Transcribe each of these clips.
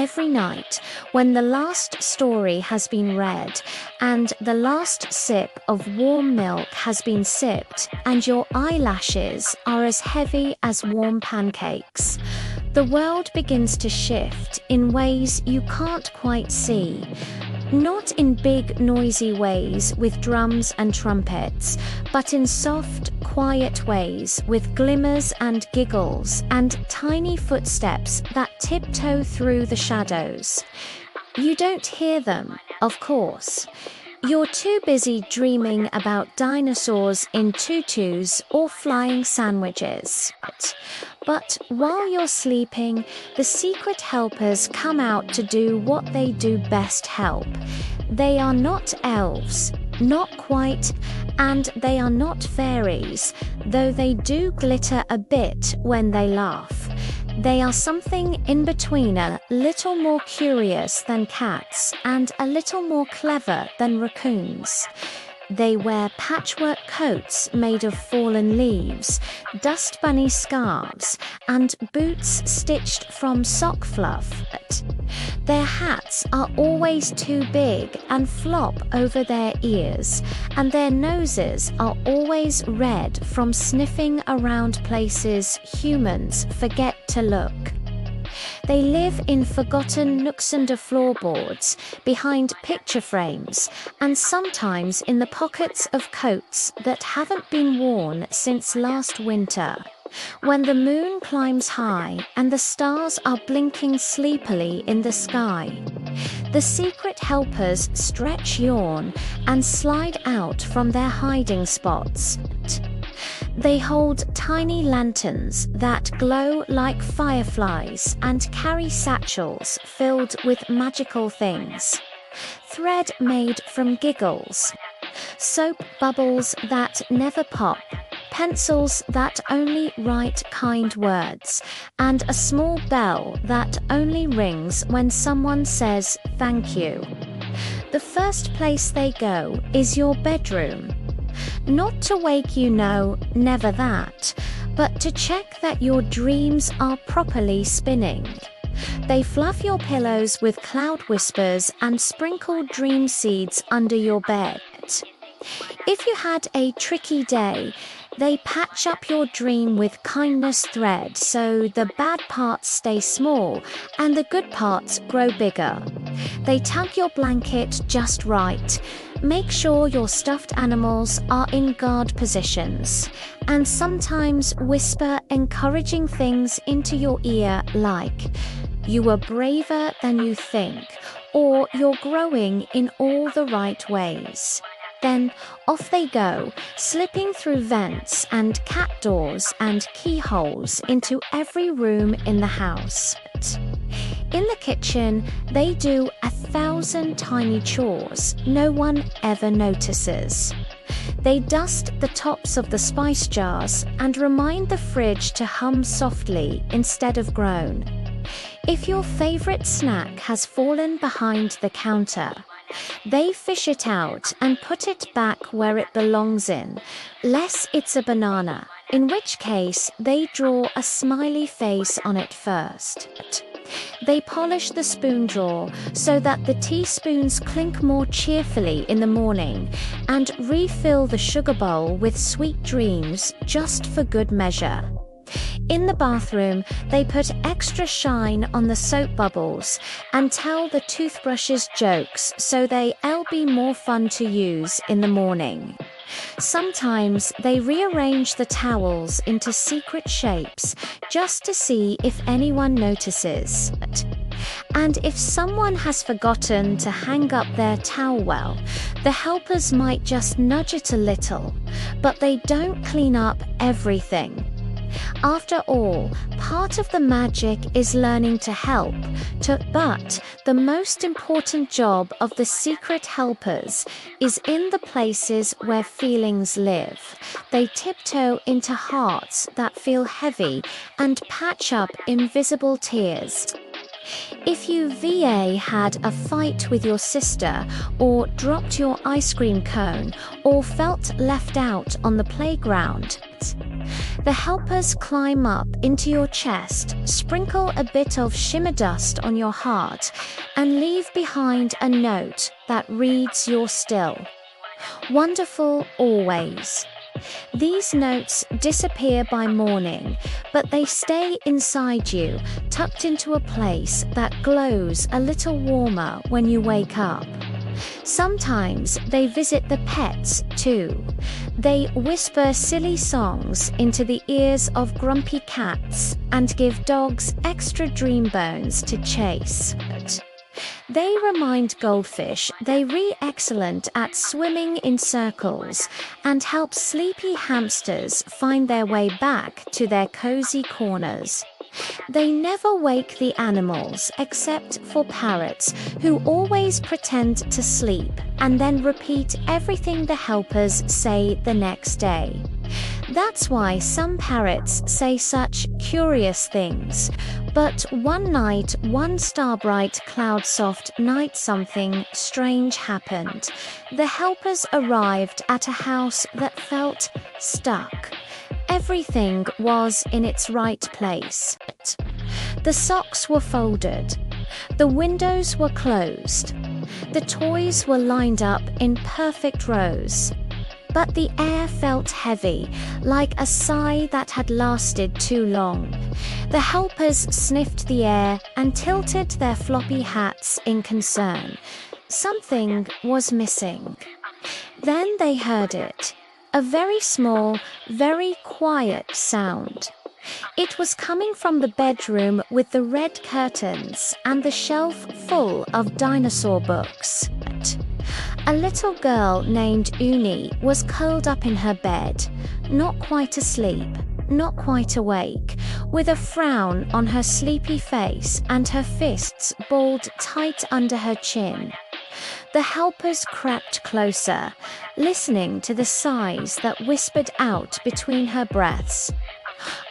every night when the last story has been read and the last sip of warm milk has been sipped and your eyelashes are as heavy as warm pancakes. The world begins to shift in ways you can't quite see. Not in big, noisy ways with drums and trumpets, but in soft, quiet ways with glimmers and giggles and tiny footsteps that tiptoe through the shadows. You don't hear them, of course. You're too busy dreaming about dinosaurs in tutus or flying sandwiches. But while you're sleeping, the secret helpers come out to do what they do best: help. They are not elves, not quite, and they are not fairies, though they do glitter a bit when they laugh. They are something in between, a little more curious than cats and a little more clever than raccoons. They wear patchwork coats made of fallen leaves, dust bunny scarves, and boots stitched from sock fluff. Their hats are always too big and flop over their ears, and their noses are always red from sniffing around places humans forget to look. They live in forgotten nooks under floorboards, behind picture frames, and sometimes in the pockets of coats that haven't been worn since last winter. When the moon climbs high and the stars are blinking sleepily in the sky, the secret helpers stretch, yawn, and slide out from their hiding spots. They hold tiny lanterns that glow like fireflies and carry satchels filled with magical things. Thread made from giggles, soap bubbles that never pop, pencils that only write kind words, and a small bell that only rings when someone says thank you. The first place they go is your bedroom. Not to wake you, no, never that, but to check that your dreams are properly spinning. They fluff your pillows with cloud whispers and sprinkle dream seeds under your bed. If you had a tricky day, they patch up your dream with kindness thread so the bad parts stay small and the good parts grow bigger. They tug your blanket just right, make sure your stuffed animals are in guard positions, and sometimes whisper encouraging things into your ear like, "You were braver than you think," or "You're growing in all the right ways." Then off they go, slipping through vents and cat doors and keyholes into every room in the house. In the kitchen, they do 1,000 tiny chores no one ever notices. They dust the tops of the spice jars and remind the fridge to hum softly instead of groan. If your favorite snack has fallen behind the counter, they fish it out and put it back where it belongs unless it's a banana, in which case they draw a smiley face on it first. They polish the spoon drawer so that the teaspoons clink more cheerfully in the morning and refill the sugar bowl with sweet dreams just for good measure. In the bathroom, they put extra shine on the soap bubbles and tell the toothbrushes jokes so they'll be more fun to use in the morning. Sometimes they rearrange the towels into secret shapes just to see if anyone notices. And if someone has forgotten to hang up their towel well, the helpers might just nudge it a little, but they don't clean up everything. After all, part of the magic is learning to help, but the most important job of the secret helpers is in the places where feelings live. They tiptoe into hearts that feel heavy and patch up invisible tears. If you had a fight with your sister, or dropped your ice cream cone, or felt left out on the playground, the helpers climb up into your chest, sprinkle a bit of shimmer dust on your heart, and leave behind a note that reads you're still wonderful always. These notes disappear by morning, but they stay inside you, tucked into a place that glows a little warmer when you wake up. Sometimes they visit the pets too. They whisper silly songs into the ears of grumpy cats and give dogs extra dream bones to chase. They remind goldfish they're excellent at swimming in circles and help sleepy hamsters find their way back to their cozy corners. They never wake the animals except for parrots, who always pretend to sleep and then repeat everything the helpers say the next day. That's why some parrots say such curious things. But one night, one starbright cloud-soft night, something strange happened. The helpers arrived at a house that felt stuck. Everything was in its right place. The socks were folded. The windows were closed. The toys were lined up in perfect rows. But the air felt heavy, like a sigh that had lasted too long. The helpers sniffed the air and tilted their floppy hats in concern. Something was missing. Then they heard it. A very small, very quiet sound. It was coming from the bedroom with the red curtains and the shelf full of dinosaur books. A little girl named Uni was curled up in her bed, not quite asleep, not quite awake, with a frown on her sleepy face and her fists balled tight under her chin. The helpers crept closer, listening to the sighs that whispered out between her breaths.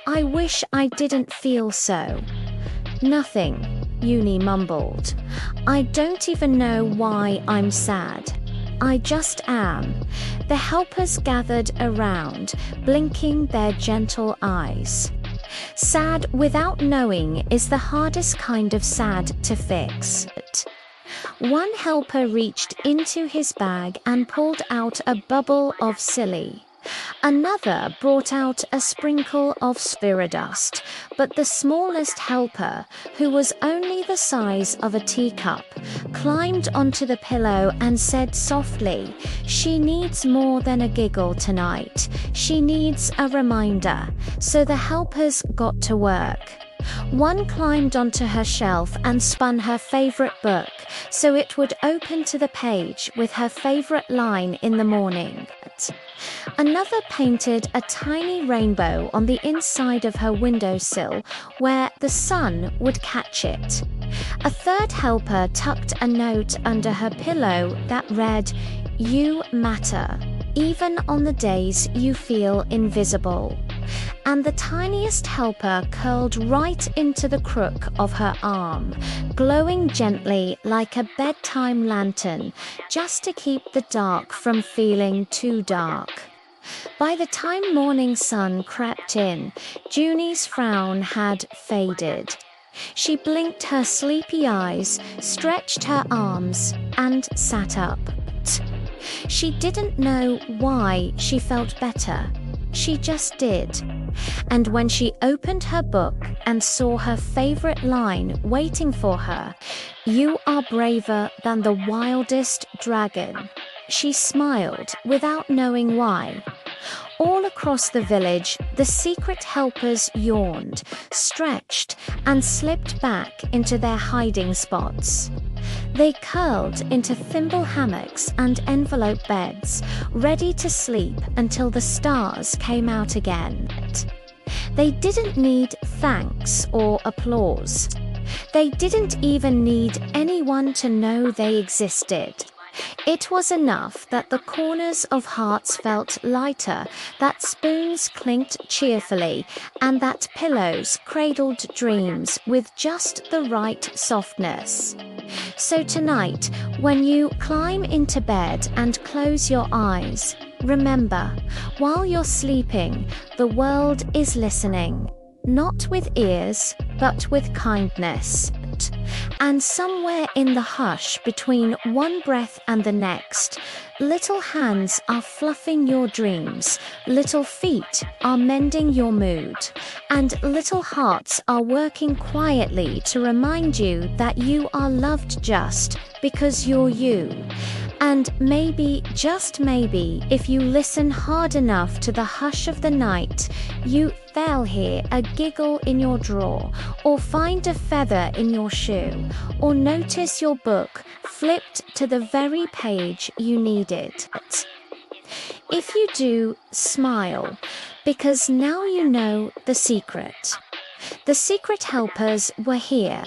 "I wish I didn't feel so." "Nothing," Uni mumbled. "I don't even know why I'm sad. I just am." The helpers gathered around, blinking their gentle eyes. Sad without knowing is the hardest kind of sad to fix. One helper reached into his bag and pulled out a bubble of silly. Another brought out a sprinkle of spiridust, but the smallest helper, who was only the size of a teacup, climbed onto the pillow and said softly, "She needs more than a giggle tonight. She needs a reminder." So the helpers got to work. One climbed onto her shelf and spun her favorite book, so it would open to the page with her favorite line in the morning. Another painted a tiny rainbow on the inside of her windowsill where the sun would catch it. A third helper tucked a note under her pillow that read, "You matter, even on the days you feel invisible." And the tiniest helper curled right into the crook of her arm, glowing gently like a bedtime lantern, just to keep the dark from feeling too dark. By the time morning sun crept in, Junie's frown had faded. She blinked her sleepy eyes, stretched her arms, and sat up. She didn't know why she felt better. She just did. And when she opened her book and saw her favorite line waiting for her, "You are braver than the wildest dragon," she smiled without knowing why. All across the village, the secret helpers yawned, stretched, and slipped back into their hiding spots. They curled into thimble hammocks and envelope beds, ready to sleep until the stars came out again. They didn't need thanks or applause. They didn't even need anyone to know they existed. It was enough that the corners of hearts felt lighter, that spoons clinked cheerfully, and that pillows cradled dreams with just the right softness. So tonight, when you climb into bed and close your eyes, remember, while you're sleeping, the world is listening, not with ears, but with kindness. And somewhere in the hush between one breath and the next, little hands are fluffing your dreams, little feet are mending your mood, and little hearts are working quietly to remind you that you are loved just because you're you. And maybe, just maybe, if you listen hard enough to the hush of the night, they'll hear a giggle in your drawer, or find a feather in your shoe, or notice your book flipped to the very page you needed. If you do, smile, because now you know the secret. The secret helpers were here.